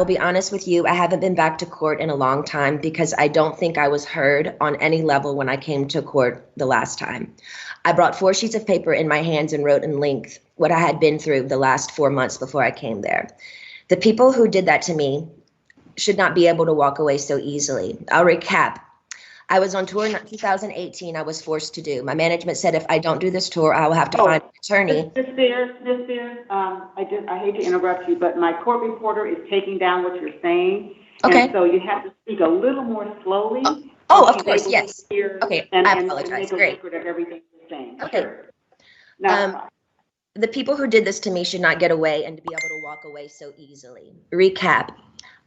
will be honest with you, I haven't been back to court in a long time because I don't think I was heard on any level when I came to court the last time. I brought 4 sheets of paper in my hands and wrote in length what I had been through the last 4 months before I came there. The people who did that to me should not be able to walk away so easily. I'll recap. I was on tour in 2018. I was forced to do. My management said if I don't do this tour, I will have to find an attorney. Ms. Spears, I hate to interrupt you, but my court reporter is taking down what you're saying. Okay. And so you have to speak a little more slowly. Of course, yes. Okay, I apologize. And make a Great. record of everything you're saying. Okay. Sure. Now, the people who did this to me should not get away and to be able to walk away so easily. Recap.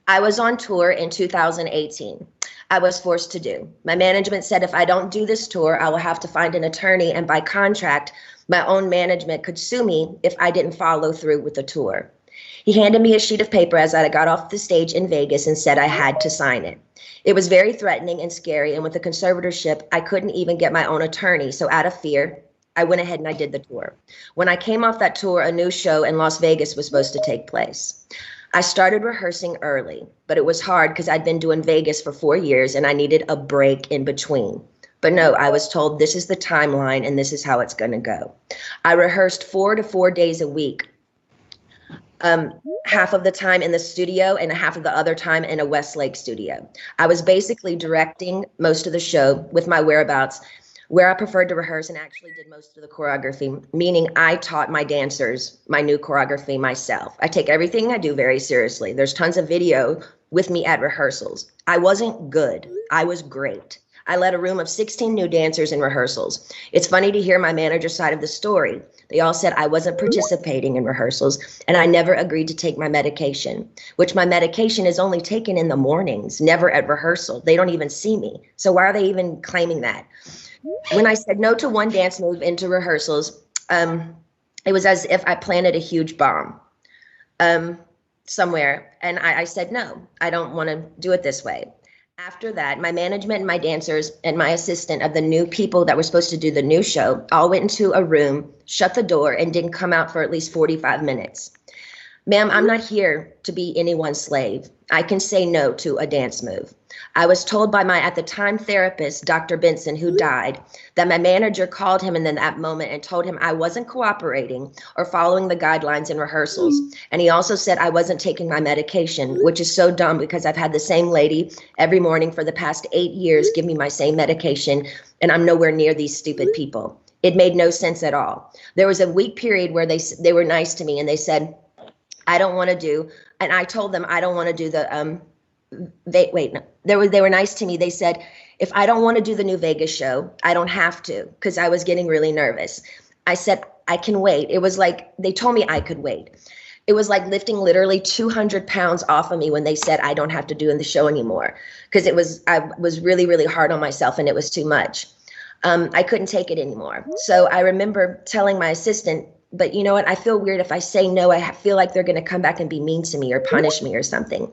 I was on tour in 2018. I was forced to do. My management said if I don't do this tour, I will have to find an attorney, and by contract, my own management could sue me if I didn't follow through with the tour. He handed me a sheet of paper as I got off the stage in Vegas and said I had to sign it. It was very threatening and scary, and with the conservatorship, I couldn't even get my own attorney, so out of fear, I went ahead and I did the tour. When I came off that tour, a new show in Las Vegas was supposed to take place. I started rehearsing early, but it was hard because I'd been doing Vegas for 4 years and I needed a break in between. But no, I was told this is the timeline and this is how it's going to go. I rehearsed 4 to 4 days a week, half of the time in the studio and half of the other time in a Westlake studio. I was basically directing most of the show with my whereabouts, where I preferred to rehearse, and actually did most of the choreography, meaning I taught my dancers my new choreography myself. I take everything I do very seriously. There's tons of video with me at rehearsals. I wasn't good. I was great. I led a room of 16 new dancers in rehearsals. It's funny to hear my manager's side of the story. They all said I wasn't participating in rehearsals and I never agreed to take my medication, which my medication is only taken in the mornings, never at rehearsal. They don't even see me. So why are they even claiming that? When I said no to one dance move into rehearsals, it was as if I planted a huge bomb somewhere. And I said, no, I don't want to do it this way. After that, my management and my dancers and my assistant of the new people that were supposed to do the new show all went into a room, shut the door, and didn't come out for at least 45 minutes. Ma'am, I'm not here to be anyone's slave. I can say no to a dance move. I was told by my, at the time, therapist, Dr. Benson, who died, that my manager called him in that moment and told him I wasn't cooperating or following the guidelines in rehearsals. And he also said I wasn't taking my medication, which is so dumb because I've had the same lady every morning for the past 8 years give me my same medication, and I'm nowhere near these stupid people. It made no sense at all. There was a week period where they were nice to me and they said, I don't want to do, and I told them I don't want to do the, they were nice to me. They said, if I don't want to do the new Vegas show, I don't have to, because I was getting really nervous. I said, I can wait. It was like, they told me I could wait. It was like lifting literally 200 pounds off of me when they said I don't have to do the show anymore, because I was really, really hard on myself and it was too much. I couldn't take it anymore. So I remember telling my assistant, but you know what? I feel weird if I say no. I feel like they're going to come back and be mean to me or punish me or something.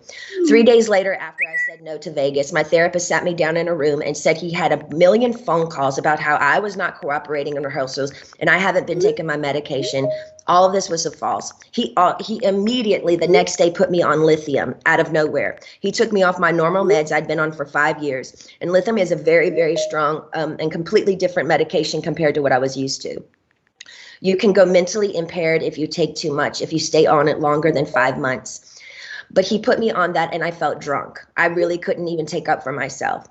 3 days later, after I said no to Vegas, my therapist sat me down in a room and said he had a million phone calls about how I was not cooperating in rehearsals and I haven't been taking my medication. All of this was a false. He immediately the next day put me on lithium out of nowhere. He took me off my normal meds I'd been on for 5 years. And lithium is a very, very strong and completely different medication compared to what I was used to. You can go mentally impaired if you take too much, if you stay on it longer than 5 months. But he put me on that and I felt drunk. I really couldn't even take up for myself.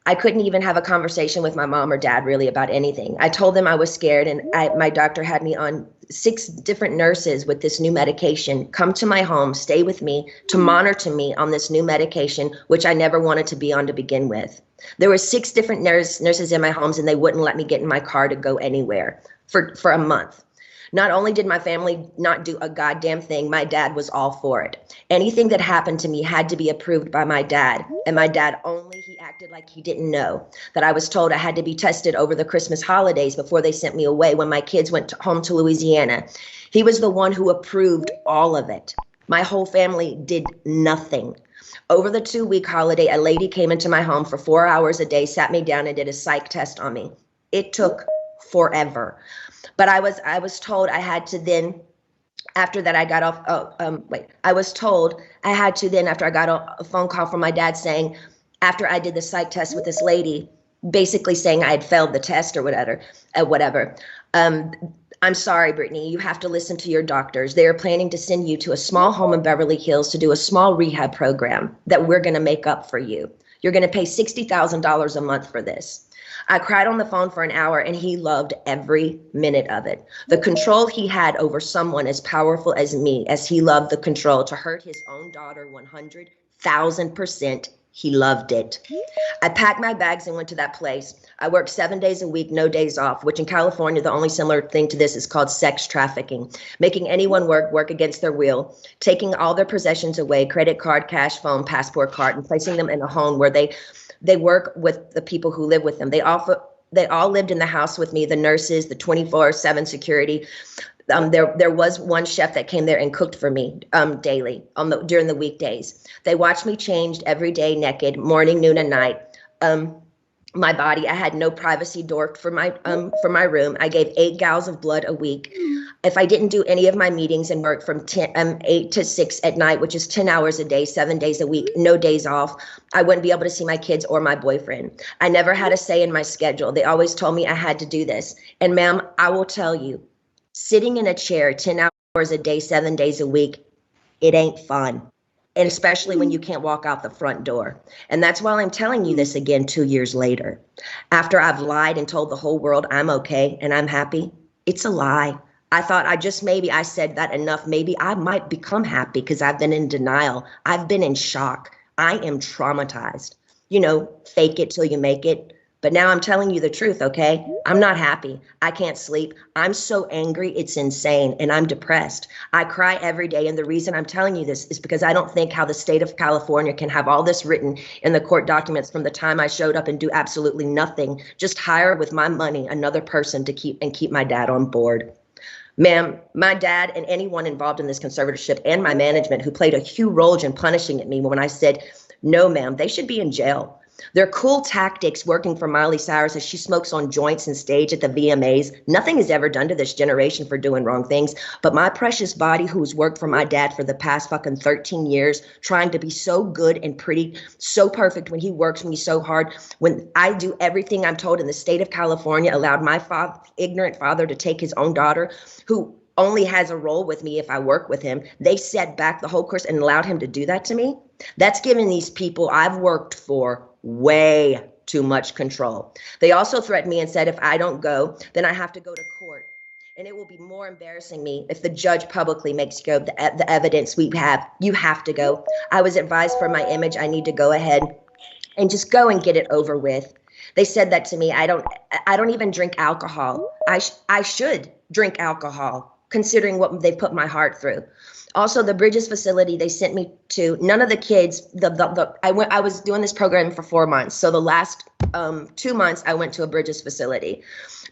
I couldn't even have a conversation with my mom or dad really about anything. I told them I was scared and my doctor had me on 6 different nurses with this new medication come to my home, stay with me, to monitor me on this new medication, which I never wanted to be on to begin with. There were 6 different nurses in my homes and they wouldn't let me get in my car to go anywhere for a month. Not only did my family not do a goddamn thing, my dad was all for it. Anything that happened to me had to be approved by my dad. And my dad he acted like he didn't know that I was told I had to be tested over the Christmas holidays before they sent me away when my kids went home to Louisiana. He was the one who approved all of it. My whole family did nothing. Over the 2-week holiday, a lady came into my home for 4 hours a day, sat me down and did a psych test on me. It took forever. But I was told I had to then After that, I got off, I was told I had to then, after I got a phone call from my dad saying, after I did the psych test with this lady, basically saying I had failed the test or whatever. I'm sorry, Brittany, you have to listen to your doctors. They are planning to send you to a small home in Beverly Hills to do a small rehab program that we're going to make up for you. You're going to pay $60,000 a month for this. I cried on the phone for an hour and he loved every minute of it. The control he had over someone as powerful as me, as he loved the control to hurt his own daughter 100,000%, he loved it. I packed my bags and went to that place. I worked 7 days a week, no days off, which in California, the only similar thing to this is called sex trafficking, making anyone work against their will, taking all their possessions away, credit card, cash, phone, passport card, and placing them in a home where they work with the people who live with them. They all lived in the house with me, the nurses, the 24/7 security. There was one chef that came there and cooked for me daily during the weekdays. They watched me changed every day, naked, morning, noon, and night. My body, I had no privacy door for my room. I gave 8 gallons of blood a week. If I didn't do any of my meetings and work from 8 to 6 at night, which is 10 hours a day, 7 days a week, no days off, I wouldn't be able to see my kids or my boyfriend. I never had a say in my schedule. They always told me I had to do this. And ma'am, I will tell you, sitting in a chair 10 hours a day, 7 days a week, it ain't fun. And especially when you can't walk out the front door. And that's why I'm telling you this again 2 years later. After I've lied and told the whole world I'm okay and I'm happy, it's a lie. I thought maybe I said that enough. Maybe I might become happy because I've been in denial. I've been in shock. I am traumatized. Fake it till you make it. But now I'm telling you the truth, okay? I'm not happy. I can't sleep. I'm so angry, it's insane, and I'm depressed. I cry every day, and the reason I'm telling you this is because I don't think how the state of California can have all this written in the court documents from the time I showed up and do absolutely nothing, just hire with my money another person to keep my dad on board. Ma'am, my dad and anyone involved in this conservatorship and my management who played a huge role in punishing me when I said, no, ma'am, they should be in jail. Their cool tactics working for Miley Cyrus as she smokes on joints and stage at the VMAs. Nothing is ever done to this generation for doing wrong things. But my precious body, who's worked for my dad for the past fucking 13 years, trying to be so good and pretty, so perfect when he works me so hard, when I do everything I'm told in the state of California, allowed my ignorant father to take his own daughter, who only has a role with me if I work with him. They set back the whole course and allowed him to do that to me. That's giving these people I've worked for way too much control. They also threatened me and said, if I don't go, then I have to go to court. And it will be more embarrassing me if the judge publicly makes you go the evidence we have. You have to go. I was advised for my image, I need to go ahead and just go and get it over with. They said that to me. I don't even drink alcohol. I should drink alcohol, considering what they put my heart through. Also, the Bridges facility they sent me to, none of the kids, I was doing this program for 4 months. So the last 2 months I went to a Bridges facility.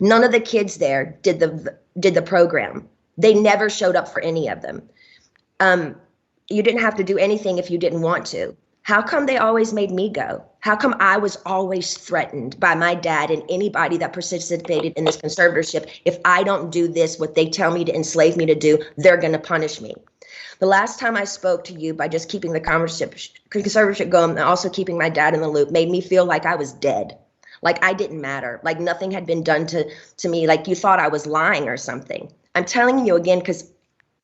None of the kids there did the program. They never showed up for any of them. You didn't have to do anything if you didn't want to. How come they always made me go? How come I was always threatened by my dad and anybody that participated in this conservatorship? If I don't do this, what they tell me to enslave me to do, they're going to punish me. The last time I spoke to you by just keeping the conservatorship going and also keeping my dad in the loop made me feel like I was dead, like I didn't matter, like nothing had been done to me, like you thought I was lying or something. I'm telling you again because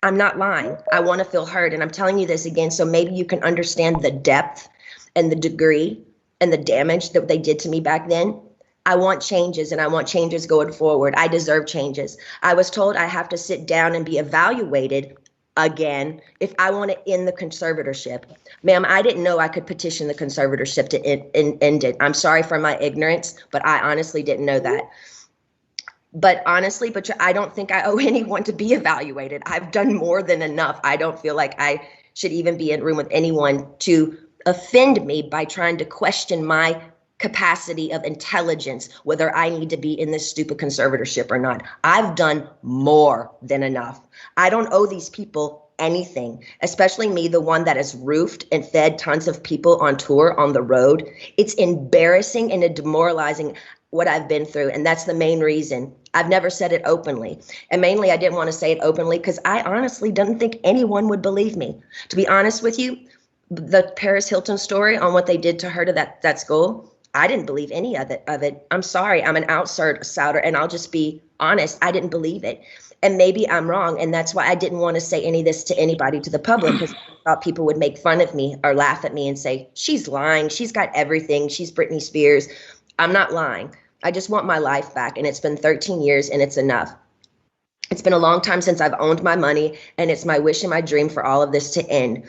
I'm not lying. I want to feel heard, and I'm telling you this again so maybe you can understand the depth and the degree and the damage that they did to me back then. I want changes, and I want changes going forward. I deserve changes. I was told I have to sit down and be evaluated again if I want to end the conservatorship. Ma'am, I didn't know I could petition the conservatorship to end it. I'm sorry for my ignorance, but I honestly didn't know that. But honestly, I don't think I owe anyone to be evaluated. I've done more than enough. I don't feel like I should even be in a room with anyone to offend me by trying to question my capacity of intelligence, whether I need to be in this stupid conservatorship or not. I've done more than enough. I don't owe these people anything, especially me, the one that has roofed and fed tons of people on tour on the road. It's embarrassing and demoralizing. what I've been through. And that's the main reason. I've never said it openly. And mainly I didn't want to say it openly because I honestly didn't think anyone would believe me. To be honest with you, the Paris Hilton story on what they did to her to that school, I didn't believe any of it. I'm sorry. I'm an outsider, and I'll just be honest. I didn't believe it. And maybe I'm wrong. And that's why I didn't want to say any of this to anybody, to the public, because I thought people would make fun of me or laugh at me and say, she's lying. She's got everything. She's Britney Spears. I'm not lying. I just want my life back. And it's been 13 years and it's enough. It's been a long time since I've owned my money, and it's my wish and my dream for all of this to end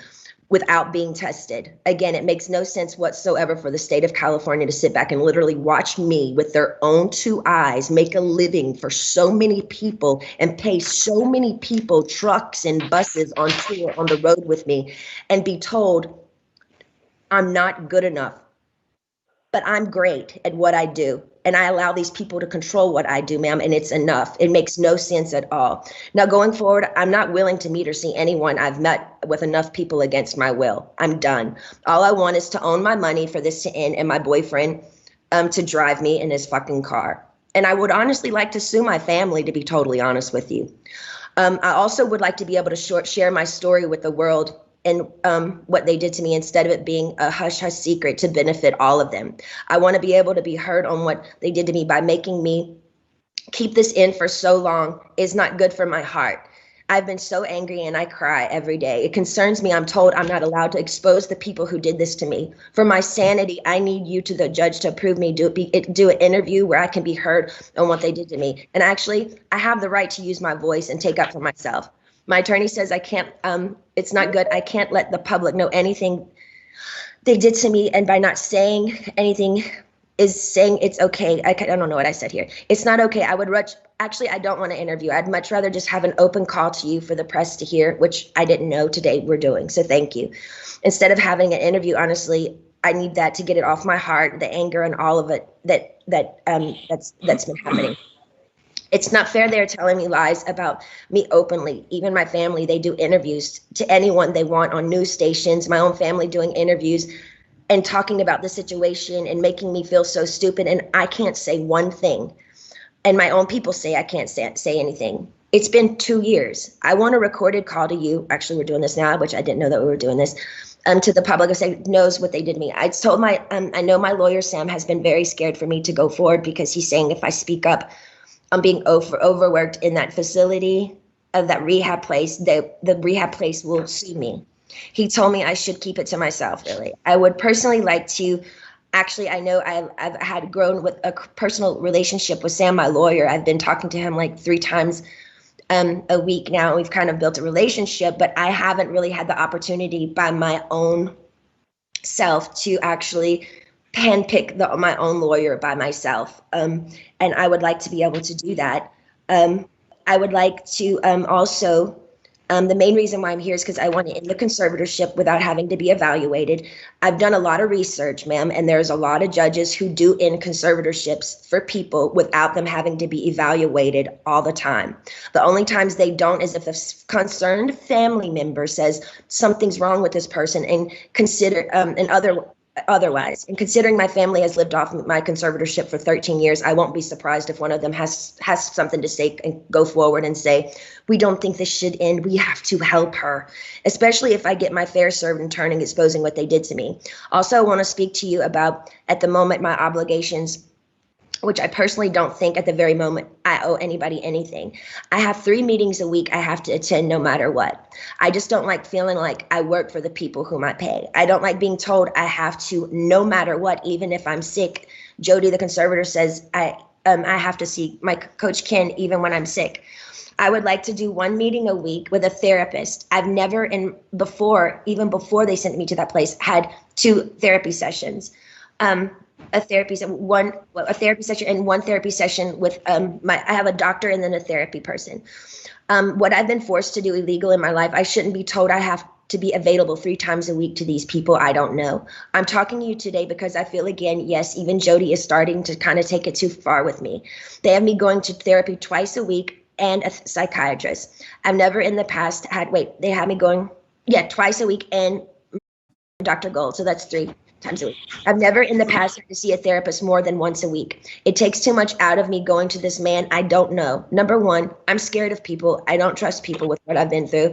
without being tested. Again, it makes no sense whatsoever for the state of California to sit back and literally watch me with their own two eyes make a living for so many people and pay so many people trucks and buses on tour on the road with me and be told I'm not good enough. But I'm great at what I do. And I allow these people to control what I do, ma'am, and it's enough. It makes no sense at all. Now, going forward, I'm not willing to meet or see anyone I've met with enough people against my will. I'm done. All I want is to own my money for this to end and my boyfriend to drive me in his fucking car. And I would honestly like to sue my family, to be totally honest with you. I also would like to be able to share my story with the world and what they did to me, instead of it being a hush-hush secret to benefit all of them. I want to be able to be heard on what they did to me. By making me keep this in for so long is not good for my heart. I've been so angry and I cry every day. It concerns me. I'm told I'm not allowed to expose the people who did this to me. For my sanity, I need you, to the judge, to approve me, do an interview where I can be heard on what they did to me. And actually, I have the right to use my voice and take up for myself. My attorney says I can't, it's not good. I can't let the public know anything they did to me. And by not saying anything is saying it's okay. I don't know what I said here. It's not okay. Actually, I don't want to interview. I'd much rather just have an open call to you for the press to hear, which I didn't know today we're doing. So thank you. Instead of having an interview, honestly, I need that to get it off my heart, the anger and all of it that's been happening. It's not fair they're telling me lies about me openly. Even my family, they do interviews to anyone they want on news stations, my own family doing interviews and talking about the situation and making me feel so stupid. And I can't say one thing. And my own people say I can't say anything. It's been 2 years. I want a recorded call to you. Actually, we're doing this now, which I didn't know that we were doing this. To the public, who knows what they did to me. I told I know my lawyer, Sam, has been very scared for me to go forward because he's saying if I speak up, I'm being overworked in that facility of that rehab place. The rehab place will sue me. He told me I should keep it to myself, really. I would personally like to, actually, I know I've had grown with a personal relationship with Sam, my lawyer. I've been talking to him like 3 times a week now. We've kind of built a relationship, but I haven't really had the opportunity by my own self to actually handpick my own lawyer by myself. And I would like to be able to do that. I would like to also, the main reason why I'm here is because I want to end the conservatorship without having to be evaluated. I've done a lot of research, ma'am, and there's a lot of judges who do end conservatorships for people without them having to be evaluated all the time. The only times they don't is if a concerned family member says something's wrong with this person and otherwise. And considering my family has lived off my conservatorship for 13 years, I won't be surprised if one of them has something to say and go forward and say, we don't think this should end. We have to help her, especially if I get my fair served in turn and exposing what they did to me. Also, I want to speak to you about, at the moment, my obligations, which I personally don't think at the very moment I owe anybody anything. I have 3 meetings a week I have to attend no matter what. I just don't like feeling like I work for the people whom I pay. I don't like being told I have to no matter what, even if I'm sick. Jody, the conservator, says I have to see my coach Ken even when I'm sick. I would like to do 1 meeting a week with a therapist. I've never, even before they sent me to that place, had 2 therapy sessions. A therapy session and 1 therapy session with I have a doctor and then a therapy person. What I've been forced to do illegal in my life, I shouldn't be told I have to be available 3 times a week to these people I don't know. I'm talking to you today because I feel, again, yes, even Jody is starting to kind of take it too far with me. They have me going to therapy twice a week and a psychiatrist. I've never in the past they had me going, twice a week and Dr. Gold. So that's 3 times a week. I've never in the past had to see a therapist more than once a week. It takes too much out of me going to this man I don't know. Number one, I'm scared of people. I don't trust people with what I've been through.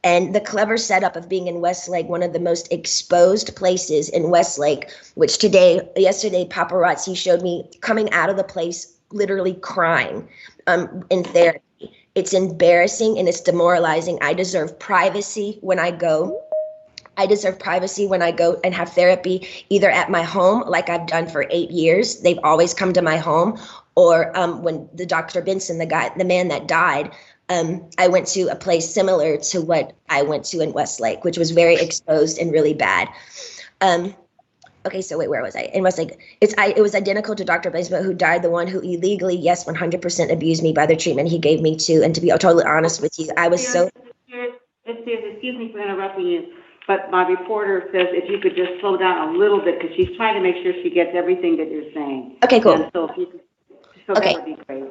And the clever setup of being in Westlake, one of the most exposed places in Westlake, which yesterday, paparazzi showed me coming out of the place, literally crying in therapy. It's embarrassing and it's demoralizing. I deserve privacy when I go. I deserve privacy when I go and have therapy, either at my home, like I've done for 8 years. They've always come to my home. Or when the Dr. Benson, the man that died, I went to a place similar to what I went to in Westlake, which was very exposed and really bad. Okay, so wait, where was I? In Westlake, it was identical to Dr. Benson, who died, the one who illegally, yes, 100% abused me by the treatment he gave me too. And to be totally honest with you, I was so. Excuse me for interrupting you, but my reporter says if you could just slow down a little bit because she's trying to make sure she gets everything that you're saying. Okay, cool. And so if you could, okay. That would be great.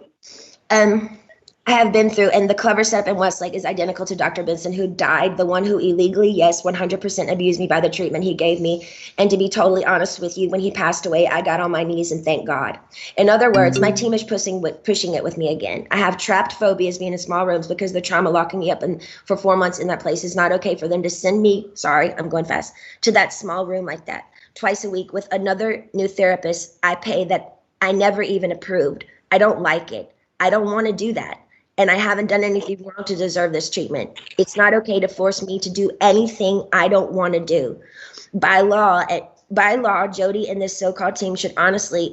I have been through, and the clever setup in Westlake is identical to Dr. Benson, who died, the one who illegally, yes, 100% abused me by the treatment he gave me. And to be totally honest with you, when he passed away, I got on my knees and thanked God. In other words, my team is pushing it with me again. I have trapped phobias being in small rooms because the trauma locking me up for 4 months in that place. Is not okay for them to send me, sorry, I'm going fast, to that small room like that twice a week with another new therapist I pay that I never even approved. I don't like it. I don't want to do that. And I haven't done anything wrong to deserve this treatment. It's not okay to force me to do anything I don't want to do. By law, Jody and this so-called team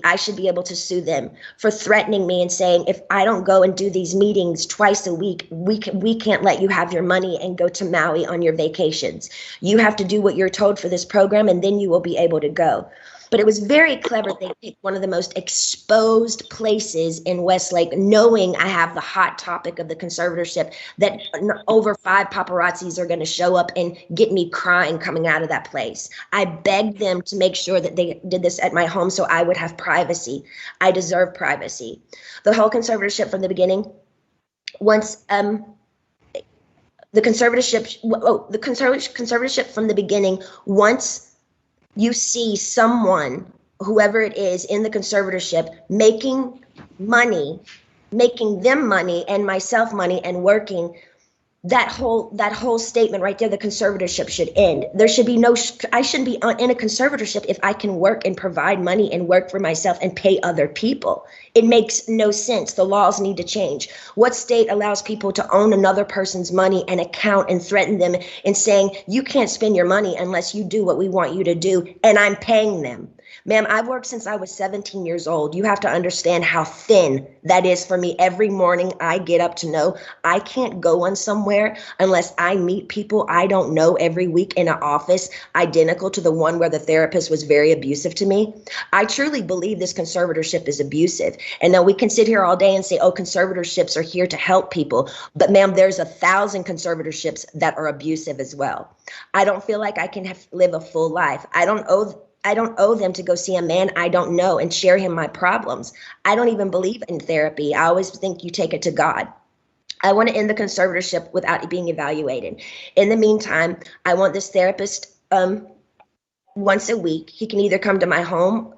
I should be able to sue them for threatening me and saying, if I don't go and do these meetings twice a week, we can't let you have your money and go to Maui on your vacations. You have to do what you're told for this program, and then you will be able to go. But it was very clever. They picked one of the most exposed places in Westlake, knowing I have the hot topic of the conservatorship, that over 5 paparazzis are going to show up and get me crying coming out of that place. I begged them to make sure that they did this at my home so I would have privacy. I deserve privacy. The whole conservatorship from the beginning, once the conservatorship from the beginning, once you see someone, whoever it is in the conservatorship, making them money and myself money and working, that whole statement right there, the conservatorship should end. There should be I shouldn't be in a conservatorship if I can work and provide money and work for myself and pay other people. It makes no sense. The laws need to change. What state allows people to own another person's money and account and threaten them and saying, you can't spend your money unless you do what we want you to do, and I'm paying them? Ma'am, I've worked since I was 17 years old. You have to understand how thin that is for me. Every morning I get up to know I can't go on somewhere unless I meet people I don't know every week in an office identical to the one where the therapist was very abusive to me. I truly believe this conservatorship is abusive. And now we can sit here all day and say, oh, conservatorships are here to help people. But ma'am, there's 1,000 conservatorships that are abusive as well. I don't feel like I can live a full life. I don't owe them to go see a man I don't know and share him my problems. I don't even believe in therapy. I always think you take it to God. I want to end the conservatorship without being evaluated. In the meantime, I want this therapist once a week. He can either come to my home.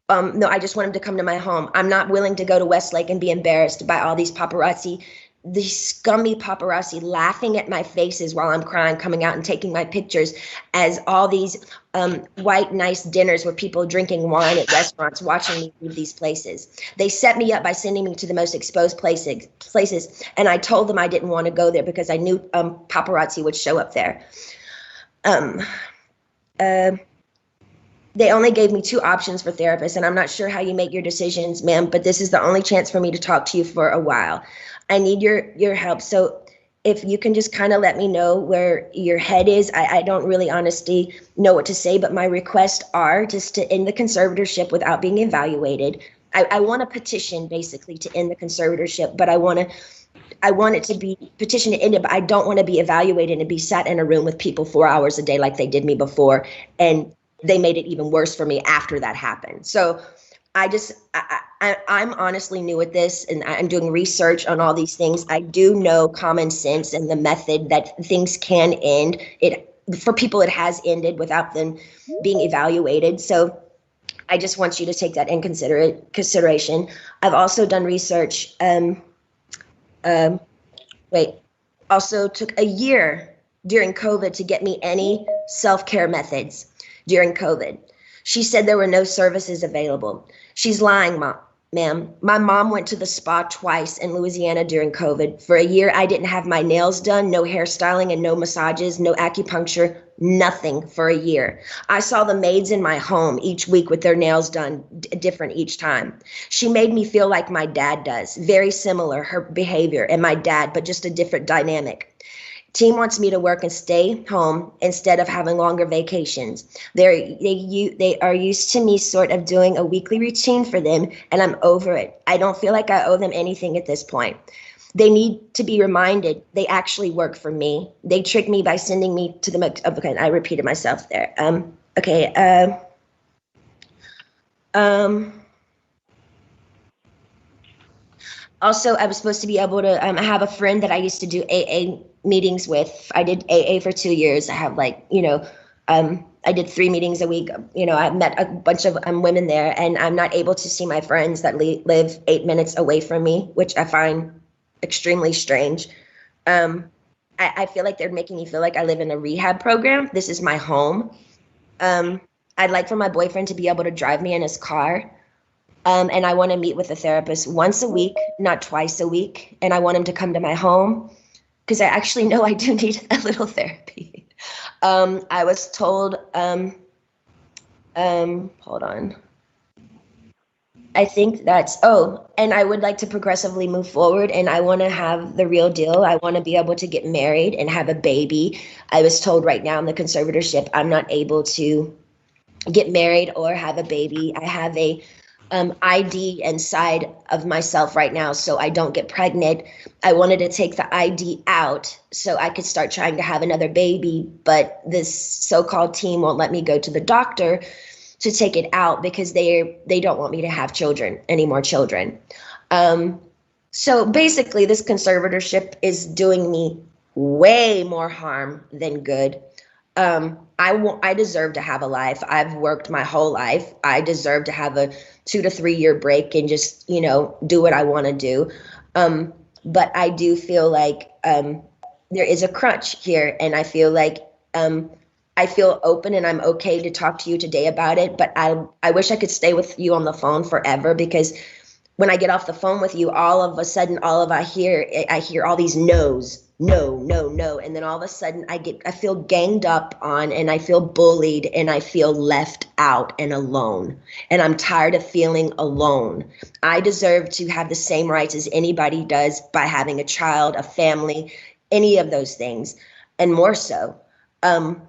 No, I just want him to come to my home. I'm not willing to go to Westlake and be embarrassed by all these paparazzi, these scummy paparazzi laughing at my faces while I'm crying, coming out and taking my pictures as all these white, nice dinners with people drinking wine at restaurants, watching me leave these places. They set me up by sending me to the most exposed places, and I told them I didn't want to go there because I knew paparazzi would show up there. They only gave me 2 options for therapists, and I'm not sure how you make your decisions, ma'am, but this is the only chance for me to talk to you for a while. I need your help. So if you can just kind of let me know where your head is. I don't really honestly know what to say, but my requests are just to end the conservatorship without being evaluated. I want a petition basically to end the conservatorship, but I want it to be petition to end it, but I don't want to be evaluated and be sat in a room with people 4 hours a day like they did me before. And they made it even worse for me after that happened. So I'm honestly new at this, and I'm doing research on all these things. I do know common sense and the method that things can end. for people it has ended without them being evaluated. So I just want you to take that in consideration. I've also done research. Um, also took a year during COVID to get me any self-care methods during COVID. She said there were no services available. She's lying, ma'am. My mom went to the spa twice in Louisiana during COVID. For a year, I didn't have my nails done, no hairstyling and no massages, no acupuncture, nothing for a year. I saw the maids in my home each week with their nails done different each time. She made me feel like my dad does, very similar, her behavior and my dad, but just a different dynamic. Team wants me to work and stay home instead of having longer vacations. They are used to me sort of doing a weekly routine for them, and I'm over it. I don't feel like I owe them anything at this point. They need to be reminded they actually work for me. They trick me by sending me to the, okay, I repeated myself there. Also, I was supposed to be able to, I have a friend that I used to do AA meetings with. I did AA for 2 years. I have I did 3 meetings a week. I met a bunch of women there, and I'm not able to see my friends that live 8 minutes away from me, which I find extremely strange. I feel like they're making me feel like I live in a rehab program. This is my home. I'd like for my boyfriend to be able to drive me in his car. And I want to meet with a therapist once a week, not twice a week. And I want him to come to my home because I actually know I do need a little therapy. I was told, hold on. I think and I would like to progressively move forward, and I want to have the real deal. I want to be able to get married and have a baby. I was told right now in the conservatorship, I'm not able to get married or have a baby. I have a ID inside of myself right now, so I don't get pregnant. I wanted to take the ID out so I could start trying to have another baby, but this so-called team won't let me go to the doctor to take it out because they don't want me to have any more children. So basically, this conservatorship is doing me way more harm than good. I deserve to have a life. I've worked my whole life. I deserve to have a 2 to 3 year break and just, do what I want to do. But I do feel like there is a crunch here, and I feel like I feel open and I'm okay to talk to you today about it. But I wish I could stay with you on the phone forever, because when I get off the phone with you, all of a sudden, I hear all these no's. No, no, no. And then all of a sudden I feel ganged up on, and I feel bullied, and I feel left out and alone. And I'm tired of feeling alone. I deserve to have the same rights as anybody does by having a child, a family, any of those things, and more so. And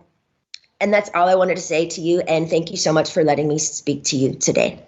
that's all I wanted to say to you. And thank you so much for letting me speak to you today.